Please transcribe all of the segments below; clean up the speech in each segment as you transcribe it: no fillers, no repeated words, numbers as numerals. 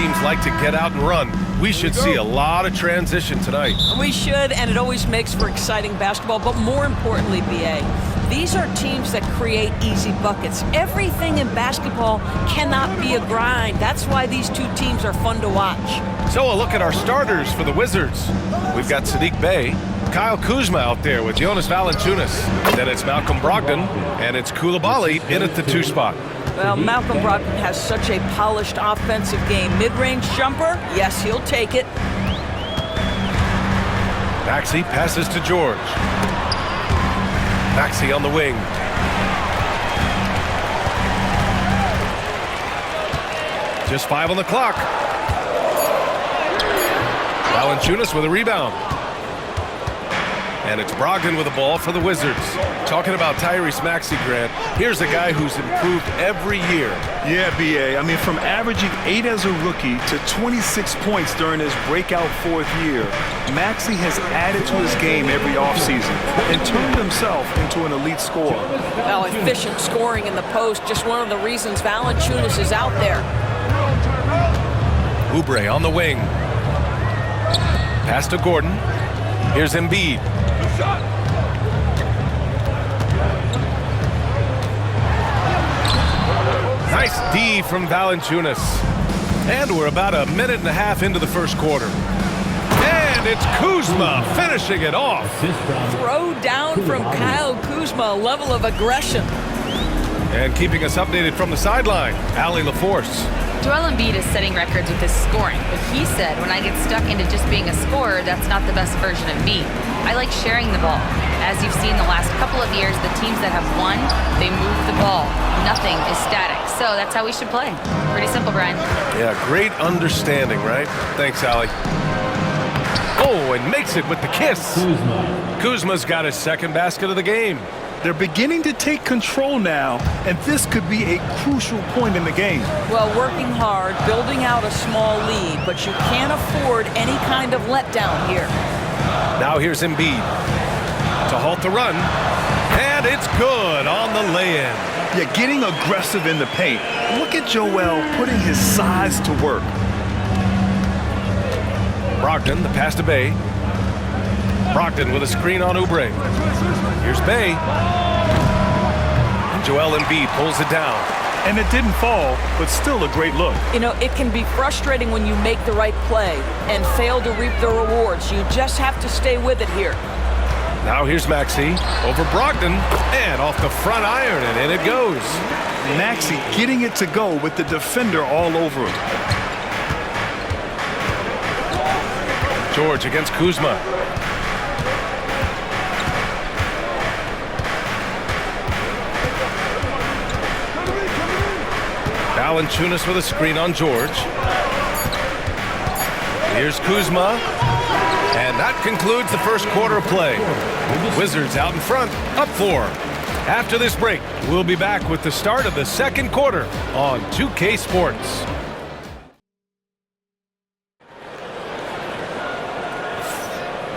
teams like to get out and run. We should see a lot of transition tonight. We should, and it always makes for exciting basketball. But more importantly, B.A., these are teams that create easy buckets. Everything in basketball cannot be a grind. That's why these two teams are fun to watch. So a look at our starters for the Wizards. We've got Saddiq Bey, Kyle Kuzma out there with Jonas Valanciunas. Then it's Malcolm Brogdon, and it's Coulibaly in at the 2 spot. Well, Malcolm Brogdon has such a polished offensive game. Mid-range jumper, yes, he'll take it. Maxey passes to George. Maxey on the wing. Just 5 on the clock. Valanciunas with a rebound. And it's Brogdon with the ball for the Wizards. Talking about Tyrese Maxey, Grant, here's a guy who's improved every year. Yeah, B.A. I mean, from averaging 8 as a rookie to 26 points during his breakout 4th year, Maxey has added to his game every offseason and turned himself into an elite scorer. Well, efficient scoring in the post, just one of the reasons Valanciunas is out there. Oubre on the wing. Pass to Gordon. Here's Embiid. Nice D from Valanciunas. And we're about a minute and a half into the first quarter. And it's Kuzma finishing it off. Throw down from Kyle Kuzma, a level of aggression. And keeping us updated from the sideline, Allie LaForce. Joel Embiid is setting records with his scoring, but he said, when I get stuck into just being a scorer, that's not the best version of me. I like sharing the ball. As you've seen the last couple of years, the teams that have won, they move the ball. Nothing is static. So that's how we should play. Pretty simple, Brian. Yeah, great understanding, right? Thanks, Allie. Oh, and makes it with the kiss. Kuzma's got his second basket of the game. They're beginning to take control now, and this could be a crucial point in the game. Well, working hard, building out a small lead, but you can't afford any kind of letdown here. Now here's Embiid to halt the run, and it's good on the lay-in. Yeah, getting aggressive in the paint. Look at Joel putting his size to work. Brogdon, the pass to Bey. Brogdon with a screen on Oubre. Here's Bey. And Joel Embiid pulls it down. And it didn't fall, but still a great look. You know, it can be frustrating when you make the right play and fail to reap the rewards. You just have to stay with it here. Now here's Maxey over Brogdon, and off the front iron, and in it goes. Maxey getting it to go with the defender all over it. George against Kuzma. Valanciunas with a screen on George. Here's Kuzma. And that concludes the first quarter of play. Wizards out in front, up 4. After this break, we'll be back with the start of the second quarter on 2K Sports.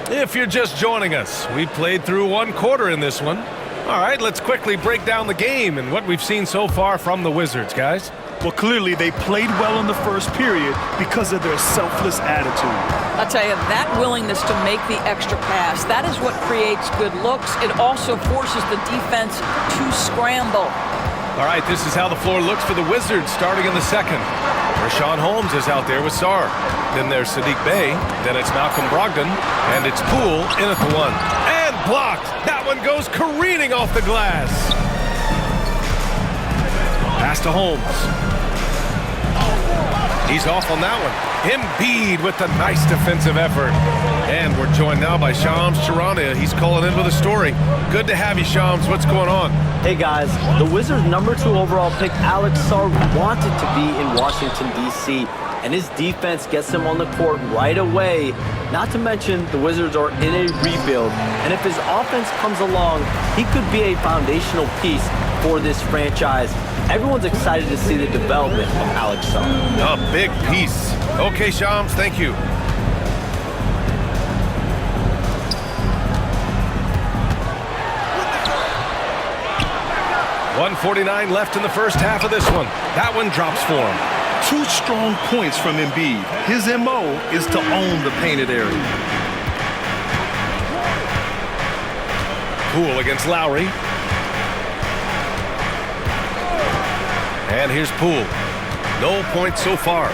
If you're just joining us, we played through 1 quarter in this one. All right, let's quickly break down the game and what we've seen so far from the Wizards, guys. Well, clearly they played well in the first period because of their selfless attitude. I'll tell you, that willingness to make the extra pass, that is what creates good looks. It also forces the defense to scramble. All right, this is how the floor looks for the Wizards starting in the second. Rashawn Holmes is out there with Sarr. Then there's Saddiq Bey. Then it's Malcolm Brogdon. And it's Poole in at the 1. And blocked. That one goes careening off the glass. Pass to Holmes. He's off on that one. Embiid with the nice defensive effort. And we're joined now by Shams Charania. He's calling in with a story. Good to have you, Shams. What's going on? Hey guys, the Wizards' #2 overall pick, Alex Sarr, wanted to be in Washington, D.C., and his defense gets him on the court right away. Not to mention, the Wizards are in a rebuild, and if his offense comes along, he could be a foundational piece for this franchise. Everyone's excited to see the development of Alex Sarr. A big piece. Okay, Shams, thank you. 1:49 left in the first half of this one. That one drops for him. 2 strong points from Embiid. His MO is to own the painted area. Poole against Lowry. And here's Poole. No points so far.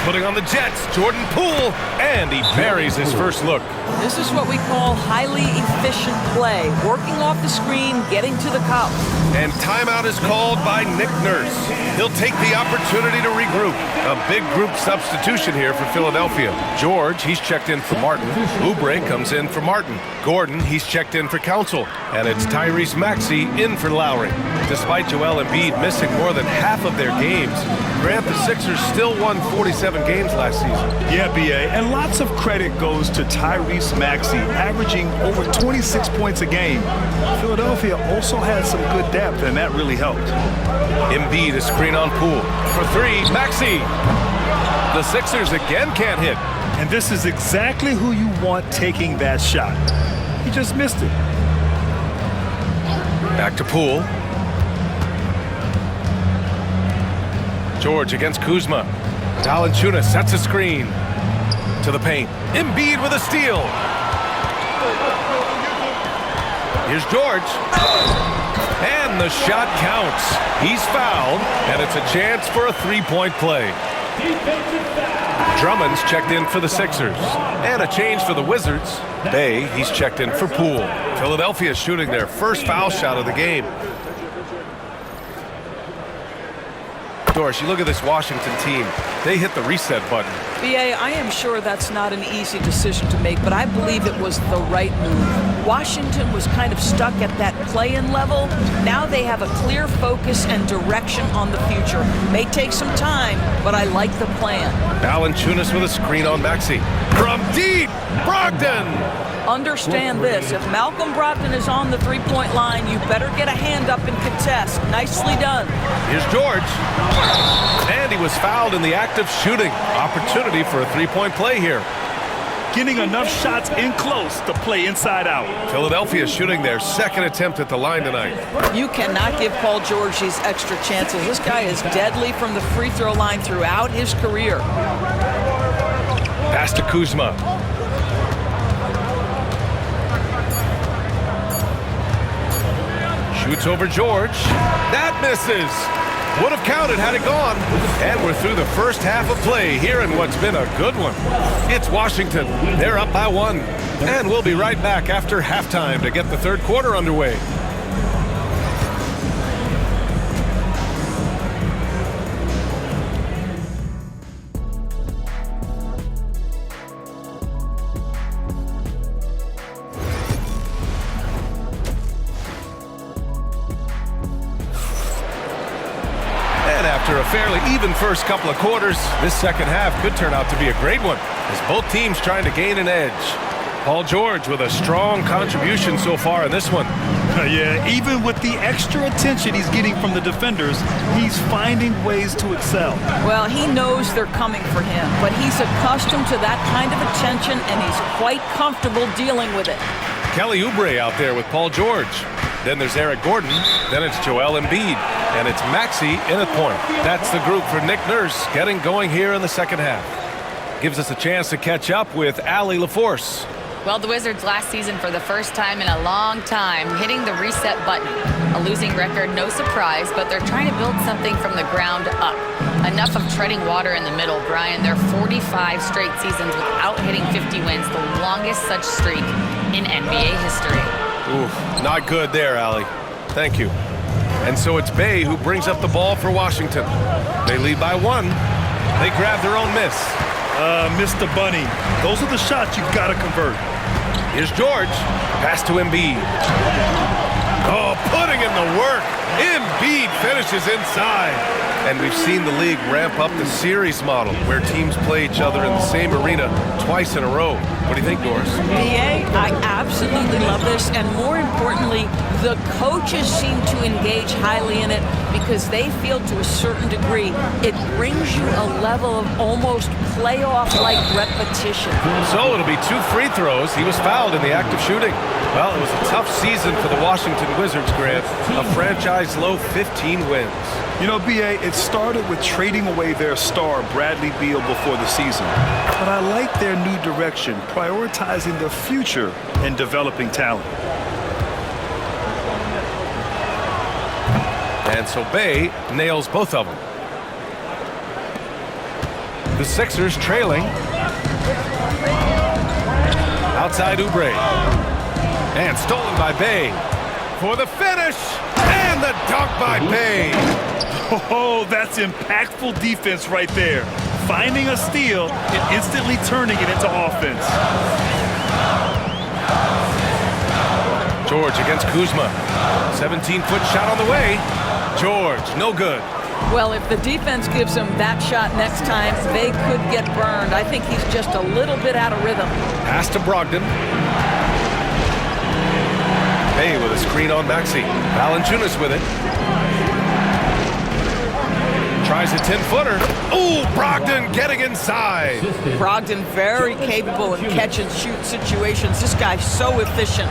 Putting on the Jets, Jordan Poole, and he buries his first look. This is what we call highly efficient play. Working off the screen, getting to the cup. And timeout is called by Nick Nurse. He'll take the opportunity to regroup. A big group substitution here for Philadelphia. George, he's checked in for Martin. Oubre comes in for Martin. Gordon, he's checked in for Council. And it's Tyrese Maxey in for Lowry. Despite Joel Embiid missing more than half of their games, Grant, the Sixers still won 47 games last season. Yeah, B.A., and lots of credit goes to Tyrese Maxey, averaging over 26 points a game. Philadelphia also had some good depth, and that really helped. Embiid is screen on Poole. For 3, Maxey. The Sixers again can't hit. And this is exactly who you want taking that shot. He just missed it. Back to Poole. George against Kuzma. Valanciunas sets a screen to the paint. Embiid with a steal. Here's George. And the shot counts. He's fouled, and it's a chance for a 3-point play. Drummond's checked in for the Sixers. And a change for the Wizards. Bay, he's checked in for Poole. Philadelphia shooting their first foul shot of the game. Doris, you look at this Washington team. They hit the reset button. B.A., I am sure that's not an easy decision to make, but I believe it was the right move. Washington was kind of stuck at that play-in level. Now they have a clear focus and direction on the future. May take some time, but I like the plan. Valanciunas with a screen on Maxey. From deep, Brogdon! Understand this, if Malcolm Brogdon is on the three-point line, you better get a hand up and contest. Nicely done. Here's George. And he was fouled in the act of shooting. Opportunity for a 3-point play here. Getting enough shots in close to play inside out. Philadelphia shooting their second attempt at the line tonight. You cannot give Paul George these extra chances. This guy is deadly from the free throw line throughout his career. Pass to Kuzma. Shoots over George. That misses. Would have counted had it gone. And we're through the first half of play here in what's been a good one. It's Washington. They're up by 1. And we'll be right back after halftime to get the third quarter underway. After a fairly even first couple of quarters, this second half could turn out to be a great one as both teams trying to gain an edge. Paul George with a strong contribution so far in this one. Yeah, even with the extra attention he's getting from the defenders, he's finding ways to excel. Well, he knows they're coming for him, but he's accustomed to that kind of attention, and he's quite comfortable dealing with it. Kelly Oubre out there with Paul George. Then there's Eric Gordon. Then it's Joel Embiid. And it's Maxey in at point. That's the group for Nick Nurse getting going here in the second half. Gives us a chance to catch up with Allie LaForce. Well, the Wizards last season for the first time in a long time hitting the reset button. A losing record, no surprise, but they're trying to build something from the ground up. Enough of treading water in the middle, Brian. They're 45 straight seasons without hitting 50 wins, the longest such streak in NBA history. Ooh, not good there, Allie. Thank you. And so it's Bay who brings up the ball for Washington. They lead by 1. They grab their own miss. Mr. Bunny. Those are the shots you've got to convert. Here's George. Pass to Embiid. Oh, putting in the work. Embiid finishes inside. And we've seen the league ramp up the series model where teams play each other in the same arena twice in a row. What do you think, Doris? B.A., I absolutely love this, and more importantly, The coaches seem to engage highly in it because they feel to a certain degree it brings you a level of almost playoff-like repetition. So it'll be 2 free throws. He was fouled in the act of shooting. Well, it was a tough season for the Washington Wizards, Grant. A franchise-low 15 wins. You know, B.A., it started with trading away their star, Bradley Beal, before the season. But I like their new direction, prioritizing the future and developing talent. And so Bay nails both of them. The Sixers trailing. Outside Oubre. And stolen by Bay. For the finish. And the dunk by Bay. Oh, that's impactful defense right there. Finding a steal and instantly turning it into offense. George against Kuzma. 17-foot shot on the way. George, no good. Well, if the defense gives him that shot next time, they could get burned. I think he's just a little bit out of rhythm. Pass to Brogdon. Bay with a screen on Maxey. Valanciunas with it. Tries a 10-footer. Ooh, Brogdon getting inside. Brogdon very capable in catch-and-shoot situations. This guy's so efficient.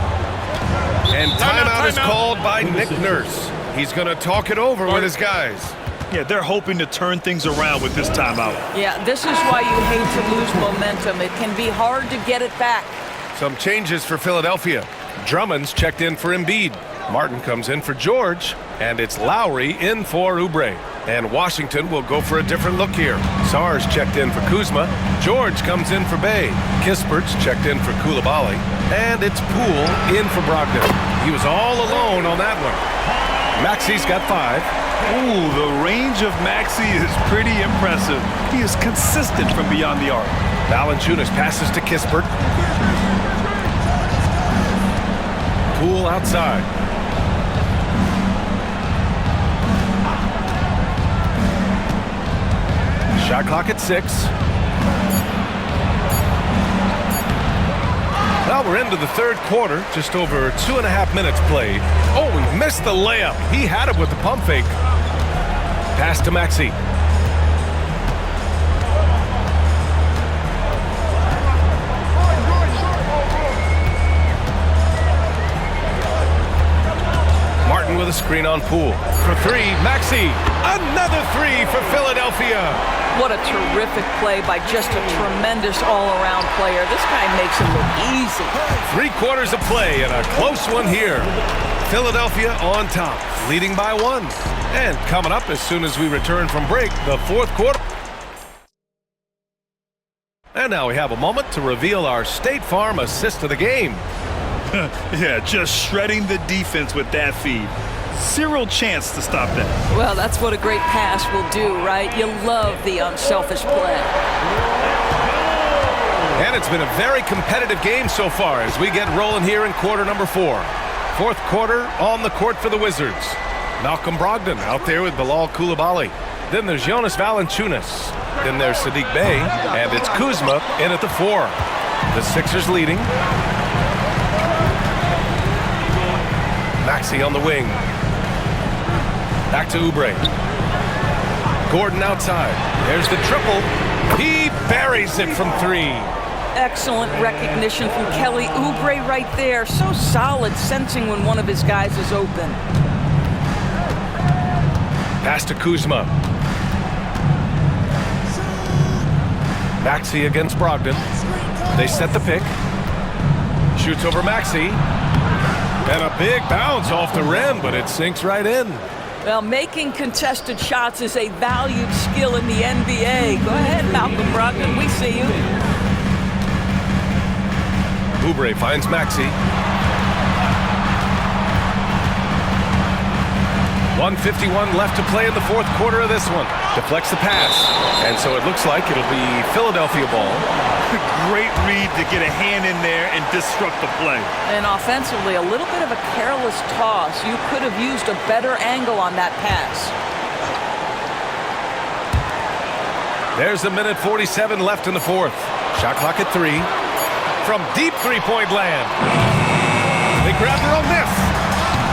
And timeout is called by Nick Nurse. He's going to talk it over with his guys. Yeah, they're hoping to turn things around with this timeout. Yeah, this is why you hate to lose momentum. It can be hard to get it back. Some changes for Philadelphia. Drummond's checked in for Embiid. Martin comes in for George. And it's Lowry in for Oubre. And Washington will go for a different look here. Sarr's checked in for Kuzma. George comes in for Bay. Kispert's checked in for Koulibaly. And it's Poole in for Brogdon. He was all alone on that one. Maxey's got 5. Ooh, the range of Maxey is pretty impressive. He is consistent from beyond the arc. Valanciunas passes to Kispert. Poole outside. Shot clock at 6. Well, we're into the third quarter, just over 2.5 minutes played. Oh, we missed the layup. He had it with the pump fake. Pass to Maxey. Martin with a screen on Poole. For 3, Maxey. Another 3 for Philadelphia. What a terrific play by just a tremendous all-around player. This guy makes it look easy. 3 quarters of play and a close one here. Philadelphia on top, leading by 1. And coming up as soon as we return from break, the fourth quarter. And now we have a moment to reveal our State Farm assist of the game. Yeah, just shredding the defense with that feed. Zero chance to stop that. Well, that's what a great pass will do, right? You love the unselfish play. And it's been a very competitive game so far as we get rolling here in quarter number 4. Fourth quarter on the court for the Wizards. Malcolm Brogdon out there with Bilal Koulibaly. Then there's Jonas Valanciunas. Then there's Saddiq Bey. And it's Kuzma in at the 4. The Sixers leading. Maxey on the wing. Back to Oubre. Gordon outside. There's the triple. He buries it from 3. Excellent recognition from Kelly Oubre right there. So solid, sensing when one of his guys is open. Pass to Kuzma. Maxey against Brogdon. They set the pick. Shoots over Maxey. And a big bounce off the rim, but it sinks right in. Well, making contested shots is a valued skill in the NBA. Go ahead, Malcolm Brogdon. We see you. Oubre finds Maxey. 1:51 left to play in the fourth quarter of this one. Deflects the pass. And so it looks like it'll be Philadelphia ball. Great read to get a hand in there and disrupt the play. And offensively, a little bit of a careless toss. You could have used a better angle on that pass. There's a minute 47 left in the fourth. Shot clock at 3. From deep three-point land. They grab their own miss.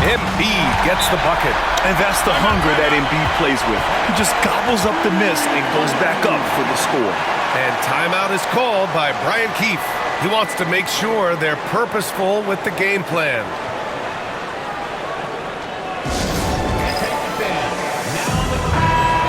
Embiid gets the bucket. And that's the hunger that Embiid plays with. He just gobbles up the miss and goes back up for the score. And timeout is called by Brian Keefe. He wants to make sure they're purposeful with the game plan.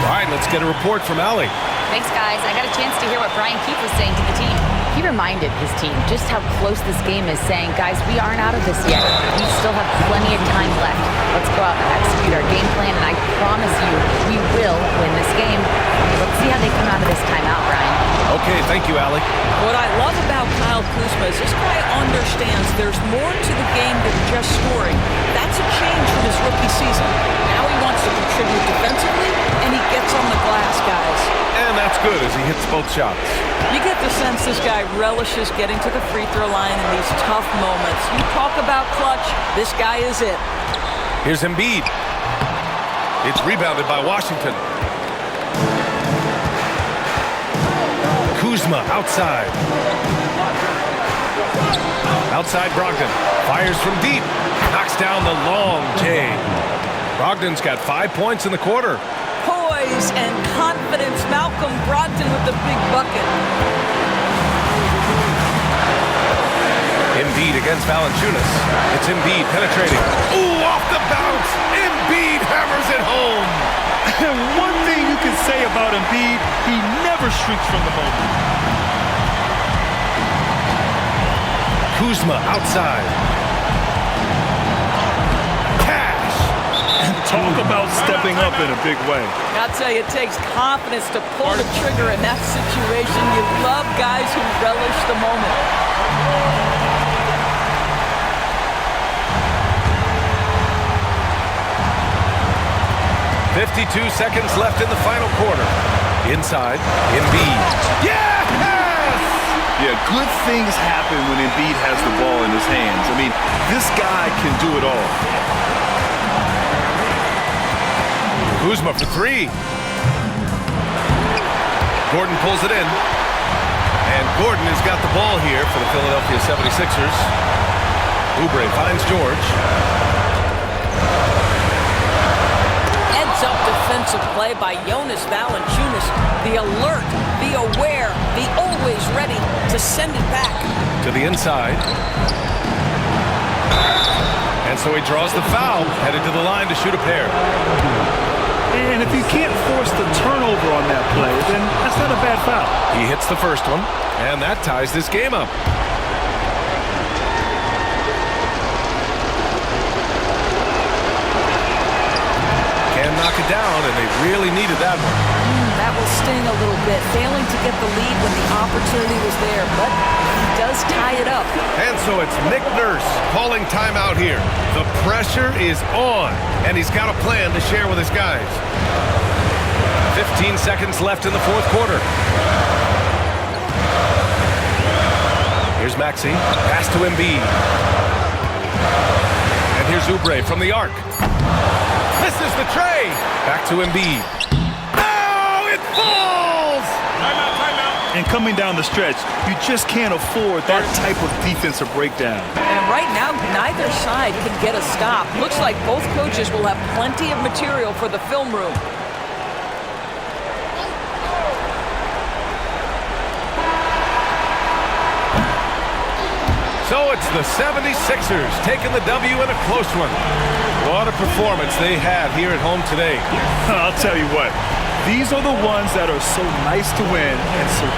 All right, let's get a report from Allie. Thanks, guys. I got a chance to hear what Brian Keefe was saying to the team. He reminded his team just how close this game is, saying, guys, we aren't out of this yet. We still have plenty of time left. Let's go out and execute our game plan, and I promise you, we will win this game. Let's see how they come out of this timeout, Brian. Okay, thank you, Allie. What I love about Kyle Kuzma is this guy understands there's more to the game than just scoring. That's a change from his rookie season. Now he wants to contribute defensively, and he gets on the glass, guys. And that's good as he hits both shots. You get the sense this guy relishes getting to the free throw line in these tough moments. You talk about clutch, this guy is it. Here's Embiid. It's rebounded by Washington. Kuzma outside. Outside Brogdon. Fires from deep. Knocks down the long J. Brogdon's got 5 points in the quarter. Poise and confidence. Malcolm Brogdon with the big bucket. Embiid against Valanciunas. It's Embiid penetrating. Ooh, off the bounce. Embiid hammers it home. And one thing you can say about Embiid, he never shrinks from the moment. Kuzma outside. Cash. And talk about stepping up in a big way. I'll tell you, it takes confidence to pull the trigger in that situation. You love guys who relish the moment. 52 seconds left in the final quarter. Inside, Embiid. Yes! Yeah, good things happen when Embiid has the ball in his hands. I mean, this guy can do it all. Kuzma for three. Gordon pulls it in. And Gordon has got the ball here for the Philadelphia 76ers. Oubre finds George. Up defensive play by Jonas Valanciunas. The alert, the aware, the always ready to send it back. To the inside. And so he draws the foul, headed to the line to shoot a pair. And if you can't force the turnover on that play, then that's not a bad foul. He hits the first one, and that ties this game up. Knock it down, and they really needed that one. That will sting a little bit, failing to get the lead when the opportunity was there, but he does tie it up. And so it's Nick Nurse calling timeout here. The pressure is on, and he's got a plan to share with his guys. 15 seconds left in the fourth quarter. Here's Maxey, pass to Embiid. And here's Oubre from the arc. Misses the tray. Back to Embiid. Oh, it falls! Timeout. And coming down the stretch, you just can't afford that type of defensive breakdown. And right now, neither side can get a stop. Looks like both coaches will have plenty of material for the film room. So it's the 76ers taking the W in a close one. What a performance they had here at home today. I'll tell you what, these are the ones that are so nice to win and so